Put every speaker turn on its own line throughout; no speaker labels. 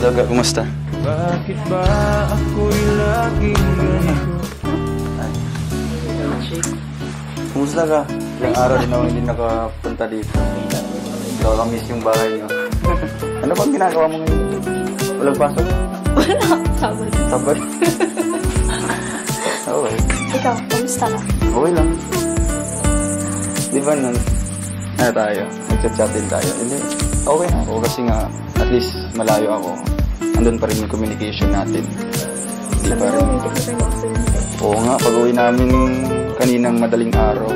Daga, kumusta?
Bakit ba ako'y laging ganito?
Kumusta ka? Ilang araw din ako hindi nakapunta dito. Nakakamiss yung bahay niyo. Ano bang ginagawa mo ngayon? Walang pasok?
Wala, sabad.
Sabad? Okay.
Ikaw, kamusta ka?
Okay lang. Di ba nun? Ano tayo? Nag-chat din tayo. Hindi, okay na ako kasi nga at least malayo ako. Andun pa rin yung communication natin. Hindi pa rin. Oo nga, pag-uwi namin kaninang madaling araw.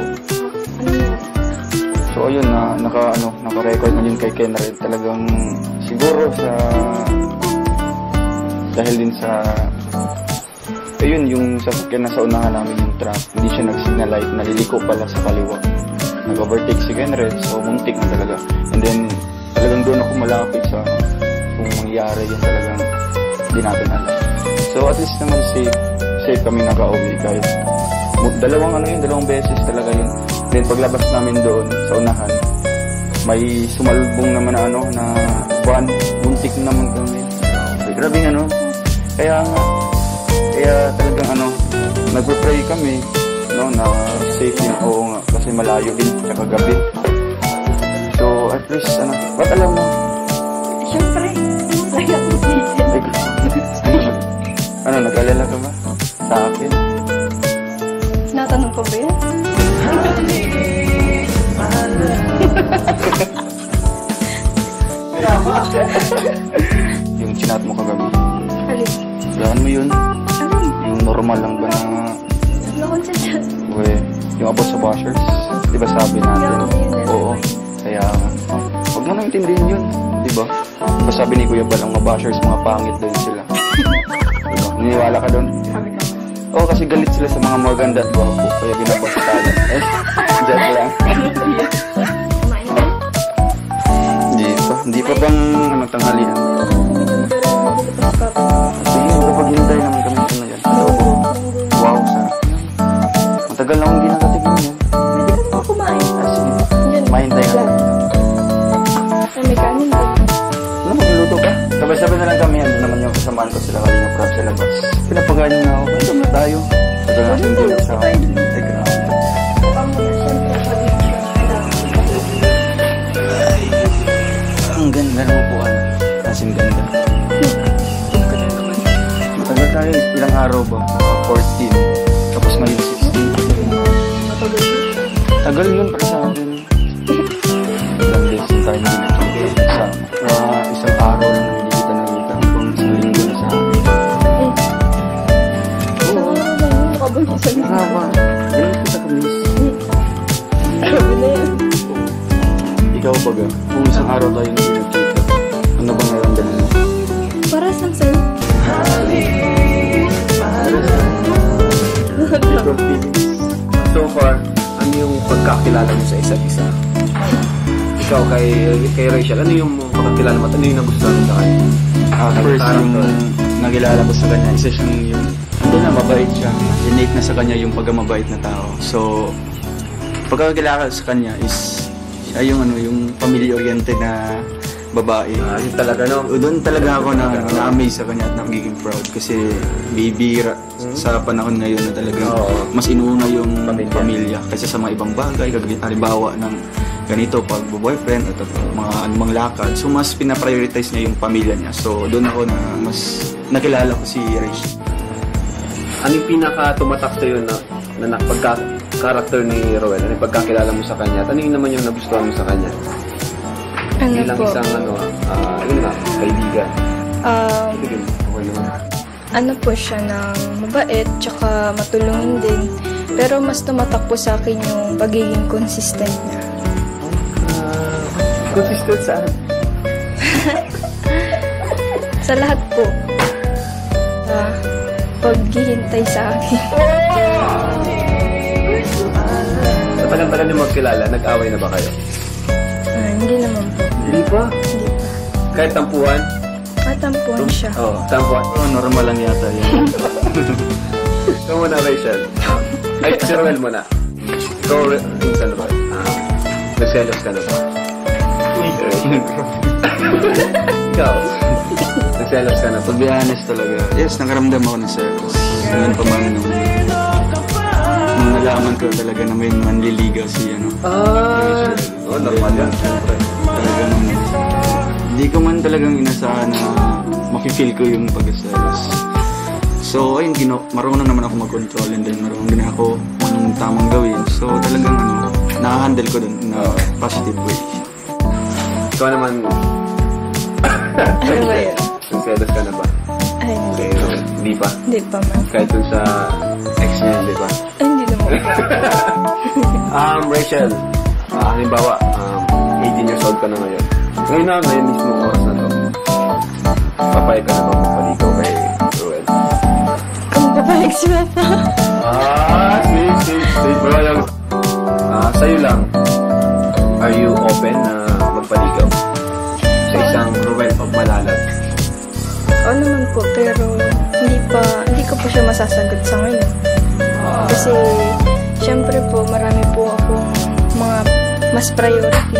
So ayun na, naka-record na yun kay Kenred. Talagang siguro sa dahil din sa ayun, yung sasakyan na sa unahan namin yung truck, hindi siya nag-signal light, naliliko pala sa kaliwa. Nag-overtake si Kenred, so muntik na talaga. And then, talagang doon ako malapit sa kung mangyari yun, talagang hindi natin alam. So at least naman safe kami nakauwi kahit dalawang beses talaga yun. Then paglabas namin doon sa unahan, may sumalubong naman na buwan, muntik naman kami. Grabe kaya talagang nagpe-pray kami na safe din. Oo nga, kasi malayo din tsaka gabi. So at least ba't alam mo?
Siyempre, lagi ako dito.
Nag-alala ka ba sa akin?
Natanong ko ba yan?
Yung chinat mo kagabi.
Alin?
Yan mo yun? Yung normal lang ba na...
Ano ko sa chat?
Yung about sa bashers. Diba sabi natin? Oo. Kaya, huwag mo nang intindihin yun. Diba? Diba sabi ni Kuya Balang, mga bashers, mga pangit doon sila. Diba? Niniwala ka doon?
Sabi ka.
Oo, kasi galit sila sa mga maganda at gwapo. Kaya binabasitalan. Jet lang. Hindi pa bang tanghalian? Sige, magpapaghintay naman kami sa yan. Wow, sarap. Matagal na akong ginagatigin yan.
Pwede ka naman kumain.
Sige, mahintay ka.
May kanin ba?
Magluto ka? Sabay-sabay na lang kami. Ando naman yung kasamaan ko sila kanina prab sa labas. Pinapagain na ako. Ito na tayo. Ito na natin dito sa... Teka na. Ang ganda ng upuan. Kasing ganda. Matagal tayo. Ilang araw ba? 14. Tapos ngayon 16. Tagal yun para sa akin. Ilang days yung tayo na ginagawa. Isang araw lang hindi kita nakita. Kung isang linggo na sa akin. Oo. Nakaba. Ganun ko sa kamis. Ikaw baga, kung isang araw tayo na pinagkita, ano bang naramdaman mo?
Para saan sir?
So far, ano yung pagkakilala mo sa isa't isa? Ikaw kay Rachel, ano yung pagkakilala mo at ano yung nagustuhan mo sa kanya?
First, yung nakilala ko sa kanya, isa siyang yung mabait siya. Innate na sa kanya yung pagkamabait na tao. So, pagkakilala sa kanya is yung family-oriented na babae.
Yun talaga, no?
Doon talaga ako na-amaze sa kanya at nagiging proud kasi bibira sa panahon ngayon na talagang mas inuuna yung pamilya kaysa sa mga ibang bagay. Halimbawa ng ganito, pag-boyfriend at mga anumang lakad. So, mas pinaprioritize niya yung pamilya niya. So, doon ako na mas nakilala ko si Rachel.
Ano yung pinaka-tumatak sa'yo na pagka-character ni Roel? Ano yung pagkakilala mo sa kanya? At ano yung naman yung nagustuhan mo sa kanya?
Ano
bilang
po?
Isang kaibigan.
Ano po siya ng mabait, tsaka matulungin din. Pero mas tumatak po sa akin yung pagiging consistent niya.
Consistent saan?
Sa lahat po. Paghihintay sa akin.
Sa tagal-tagal niyo magkilala, nag-away na ba kayo?
Hindi naman po.
Hindi pa?
Hindi pa.
Kahit tampuhan?
Tampuhan siya.
Oo, tampuhan.
Normal lang yata yun.
Ikaw muna, Rachel. Ay, si Roel muna. Ikaw, minsan naman. Nagselos ka na ba? Ikaw. Nagselos ka na
To
to.
be honest talaga, yes, nakaramdam ako ng selos. Ganun pa man nung nalaman ko talaga na may manliligaw si ano.
Normal yan, syempre.
Talagang hindi ko man talagang inasahan na makifeel ko yung pag-selos. So, ayun, marunong naman ako mag-control and then marunong din ako anong tamang gawin. So, talagang nakahandle ko dun na positive way.
Ikaw naman,
Ano ba yun?
nagselos ka na ba?
Ay, hindi.
Okay, hindi pa.
Hindi pa man.
Kahit dun sa ex niya, hindi pa.
Ay, hindi naman.
Rachel, halimbawa, 18 years old ka na ngayon. Ngayon mismo oras na to. Papayag ka na ba magpaligaw kay Ruel?
Kung papayag si Papa.
Sweet bro. Sa'yo lang, are you open na magpaligaw sa isang Ruel of Malalag?
Oo naman po, pero hindi ko po siya masasagot sa ngayon. Kasi, syempre po, marami po akong mga mas priority.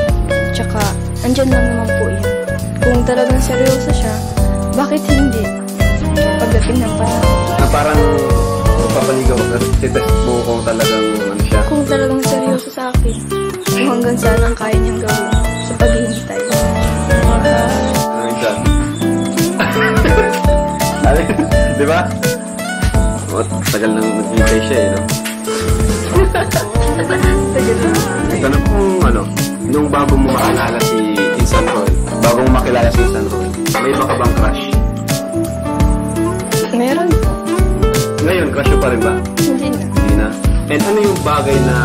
Tsaka, andyan lang naman po yun. Kung talagang seryoso siya, bakit hindi? Pagdating ng panahon.
Na parang magpapaligaw ka, titest mo kung talagang ano siya.
Kung talagang seryoso sa akin, kung hanggang saan ang kaya niyang gawin sa paghihintay.
Ano yung dyan? Di ba? Tagal nang naghihintay siya no? Ito na kung nung bago mo makilala si Insan Roel, bago mo makilala si Insan Roel, may iba ka bang crush?
Meron po.
Ngayon, crush mo pa rin ba?
Hindi na.
Hindi na. And ano yung bagay na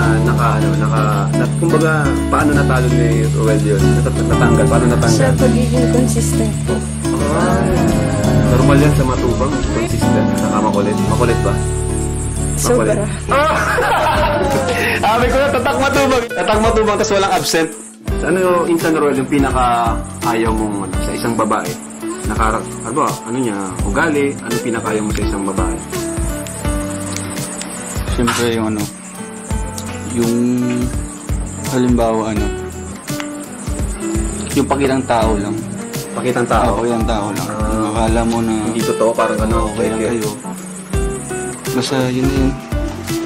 kumbaga, paano natalo ni Roel yun? Natanggal, paano
Sa
natanggal?
pagiging consistent po.
Normal yan sa matubang, consistent, saka makulit. Makulit ba?
Sobra.
Sabi ko na, tatak matubang, tapos walang absent. Ano yung Insan Roel, yung pinaka-ayaw mong sa isang babae? Ano niya, ugali, ano pinaka-ayaw mo sa isang babae?
Siyempre yung halimbawa yung pakitang tao lang.
Pakitang tao?
Pakitang tao lang. Yung akala mo na
Hindi totoo, parang
okay lang kayo. Basta yun na yun.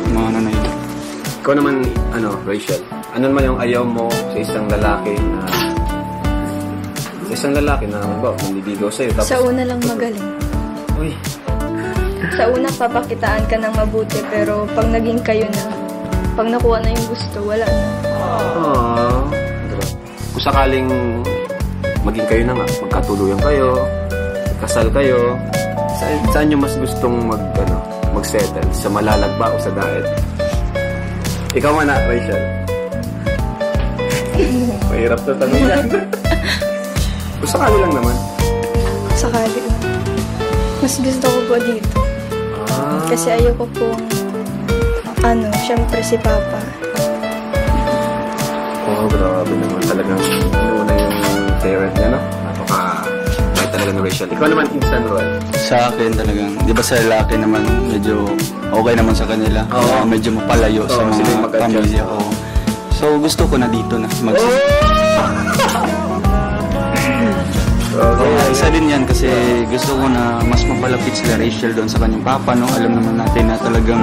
Mga na yun.
Ikaw naman, Rachel, ano naman yung ayaw mo sa isang lalaki na manliligaw sa'yo? Tapos,
Sa una lang magaling.
uy,
Sa una, papakitaan ka ng mabuti, pero pag naging kayo na, pag nakuha na yung gusto, wala na.
Kung sakaling maging kayo na nga, magkatuluyan kayo, kasal kayo, saan nyo mas gustong mag-settle? Sa Malalag ba o sa Daet? Ikaw man na, Rachel. Mahirap na tanong yan. Kung sakali lang naman.
Sakali lang. Mas gusto ko po dito. Kasi ayoko pong, syempre si Papa.
Grabe naman talagang inuuna yung parent niya, no? Napaka-bait talaga ni Rachel. Ikaw naman, Insan Roel.
Sa akin talagang, di ba sa lalaki naman, medyo okay naman sa kanila.
Oo.
Kaya medyo mapalayo sa
Oo, sila yung
mga
mag-adjust.
pamilya ko. So gusto ko na dito na Kaya isa din yan kasi gusto ko na mas mapalapit sila Rachel doon sa kanyang papa, no? Alam naman natin na talagang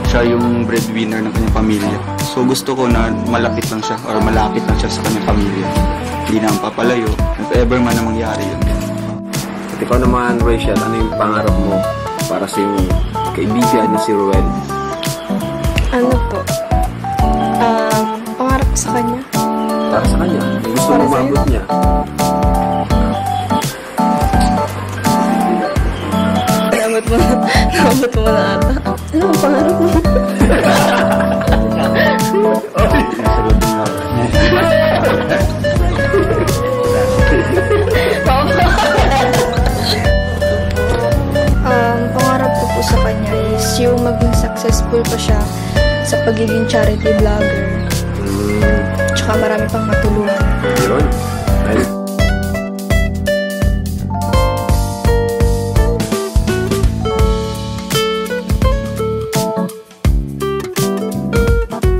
siya yung breadwinner ng kanyang pamilya. So gusto ko na malapit lang siya or malapit lang siya sa kanyang pamilya. Hindi na ang papalayo. If ever man na mangyari yun.
At ikaw naman, Rachel, ano yung pangarap mo para sa yung kaibigan na si Ruel?
Ano po? Pangarap ko sa kanya.
Para sa kanya? Yung gusto
Para
mo
sa'yo?
maabot niya?
Naabot mo na ata. Ano ang pangarap mo? Pangarap ko po sa kanya is yung maging successful pa siya sa pagiging charity vlogger. Tsaka marami pang matulungan.
Yun.